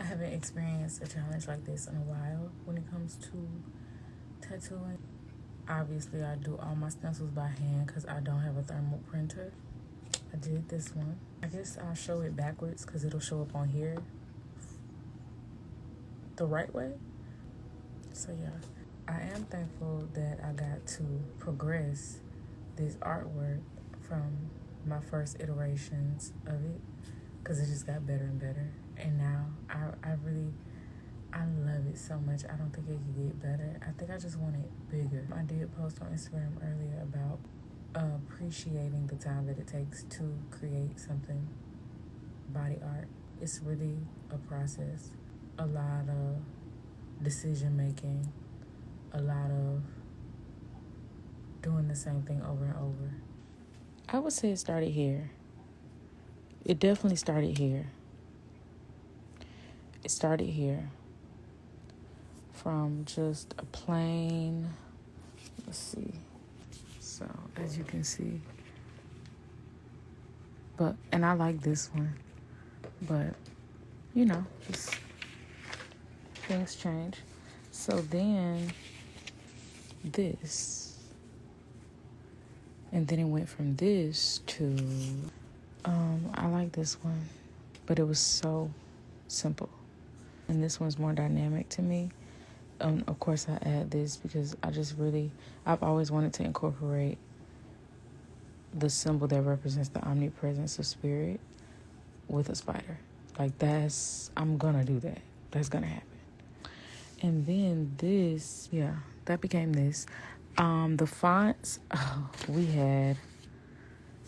I haven't experienced a challenge like this in a while when it comes to tattooing. Obviously, I do all my stencils by hand because I don't have a thermal printer. I did this one. I guess I'll show it backwards because it'll show up on here the right way. So yeah, I am thankful that I got to progress this artwork from my first iterations of it because it just got better and better. And now I love it so much. I don't think it could get better. I think I just want it bigger. I did post on Instagram earlier about appreciating the time that it takes to create something body art. It's really a process. A lot of decision making, a lot of doing the same thing over and over. I would say it started here. It definitely started here. It started here from just a plain, let's see. So as you can see, and I like this one, but you know, just things change. So then this, and then it went from this to, I like this one, but it was so simple. And this one's more dynamic to me. Of course I add this because I've always wanted to incorporate the symbol that represents the omnipresence of spirit with a spider. Like I'm gonna do that. That's gonna happen. And then this, yeah, that became this. The fonts, we had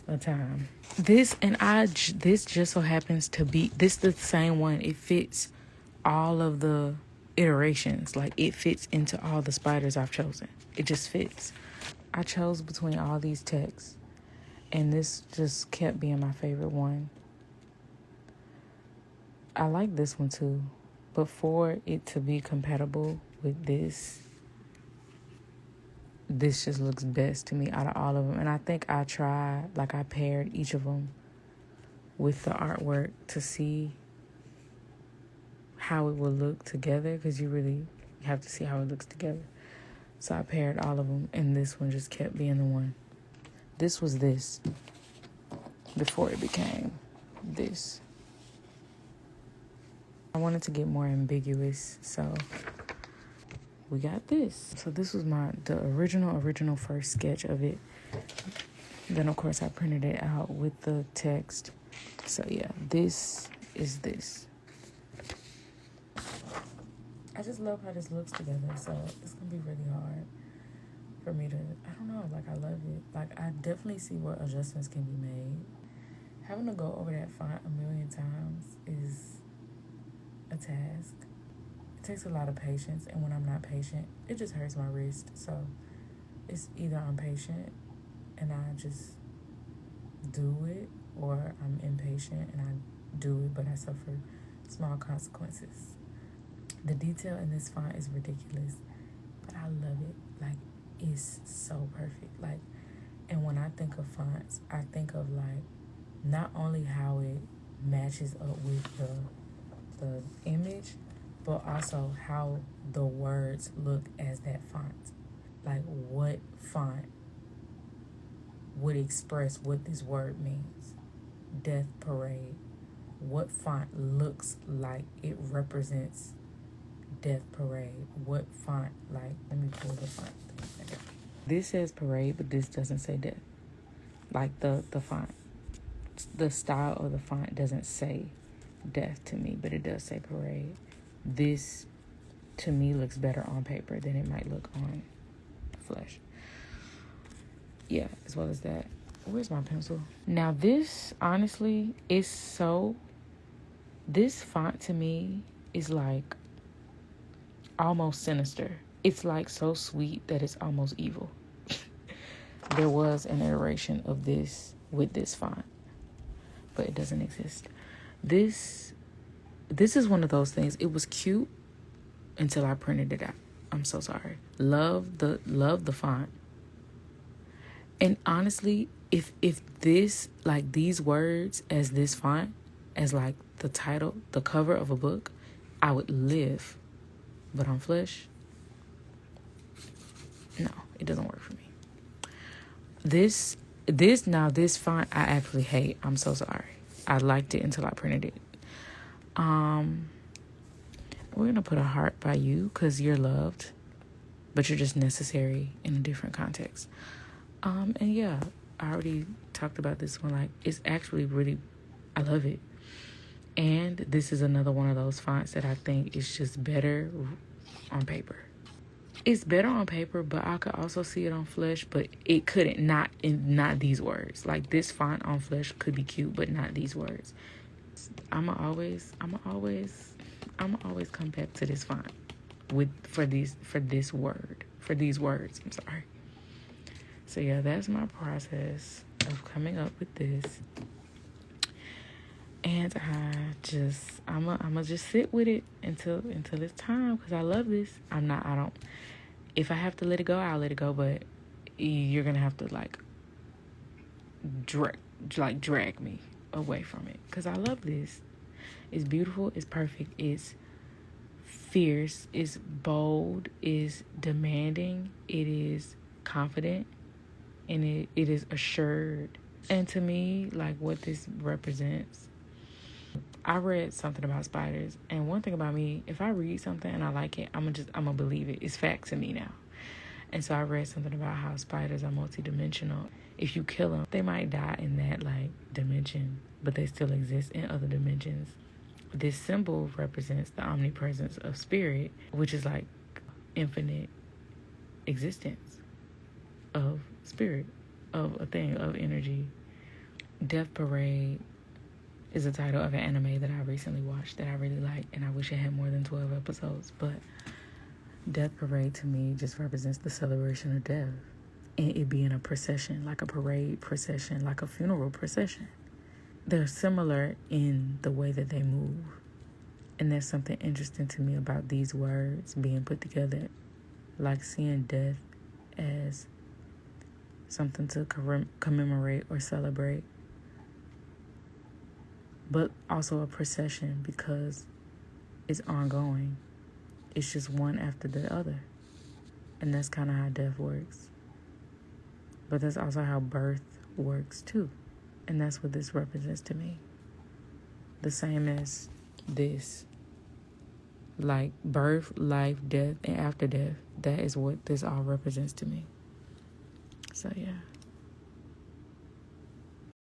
a time. This just so happens to be, this the same one. It fits all of the iterations. Like it fits into all the spiders I've chosen. It just fits. I chose between all these texts, and this just kept being my favorite one. I like this one too, but for it to be compatible with this just looks best to me out of all of them. And I think I paired each of them with the artwork to see how it will look together, because you really have to see how it looks together. So I paired all of them, and this one just kept being the one. This was this before it became this. I wanted to get more ambiguous, so we got this. So this was the original first sketch of it. Then of course I printed it out with the text. So yeah, this is this. I just love how this looks together, so it's gonna be really hard for me to, I don't know, like I love it. Like I definitely see what adjustments can be made. Having to go over that font a million times is a task. It takes a lot of patience, and when I'm not patient, it just hurts my wrist. So it's either I'm patient and I just do it, or I'm impatient and I do it, but I suffer small consequences. The detail in this font is ridiculous, but I love it. Like, it's so perfect. Like, and when I think of fonts, I think of like not only how it matches up with the image, but also how the words look as that font. Like, what font would express what this word means? Death Parade. What font looks like it represents Death Parade? What font, like, let me pull the font thing. This says parade, but this doesn't say death. Like the font. The style of the font doesn't say death to me, but it does say parade. This, to me, looks better on paper than it might look on flesh. Yeah, as well as that. Where's my pencil? Now this, honestly, is this font to me is like almost sinister. It's like so sweet that it's almost evil. There was an iteration of this with this font, but it doesn't exist. This is one of those things. It was cute until I printed it out. I'm so sorry. Love the font. And honestly, if this, like these words as this font, as like the title, the cover of a book, I would live. But on flesh, no, it doesn't work for me. This font I actually hate. I'm so sorry. I liked it until I printed it. We're gonna put a heart by you because you're loved, but you're just necessary in a different context. And yeah, I already talked about this one. Like, it's actually really, I love it. And this is another one of those fonts that I think is just better on paper. It's better on paper, but I could also see it on flesh, but it couldn't, not these words. Like, this font on flesh could be cute, but not these words. I'ma always come back to this font for these words. I'm sorry. So yeah, that's my process of coming up with this. And I'ma just sit with it until it's time, because I love this. If I have to let it go, I'll let it go, but you're gonna have to drag me away from it, because I love this. It's beautiful, it's perfect, it's fierce, it's bold, it's demanding, it is confident, and it is assured. And to me, like, what this represents, I read something about spiders, and one thing about me, if I read something and I like it, I'm gonna believe it. It's fact to me now. And so I read something about how spiders are multidimensional. If you kill them, they might die in that dimension, but they still exist in other dimensions. This symbol represents the omnipresence of spirit, which is like infinite existence of spirit, of a thing, of energy. Death Parade is the title of an anime that I recently watched that I really like, and I wish it had more than 12 episodes. But Death Parade to me just represents the celebration of death, and it being a procession, like a parade procession, like a funeral procession. They're similar in the way that they move, and there's something interesting to me about these words being put together, like seeing death as something to commemorate or celebrate, but also a procession because it's ongoing. It's just one after the other. And that's kind of how death works. But that's also how birth works too. And that's what this represents to me. The same as this. Like birth, life, death, and after death. That is what this all represents to me. So yeah.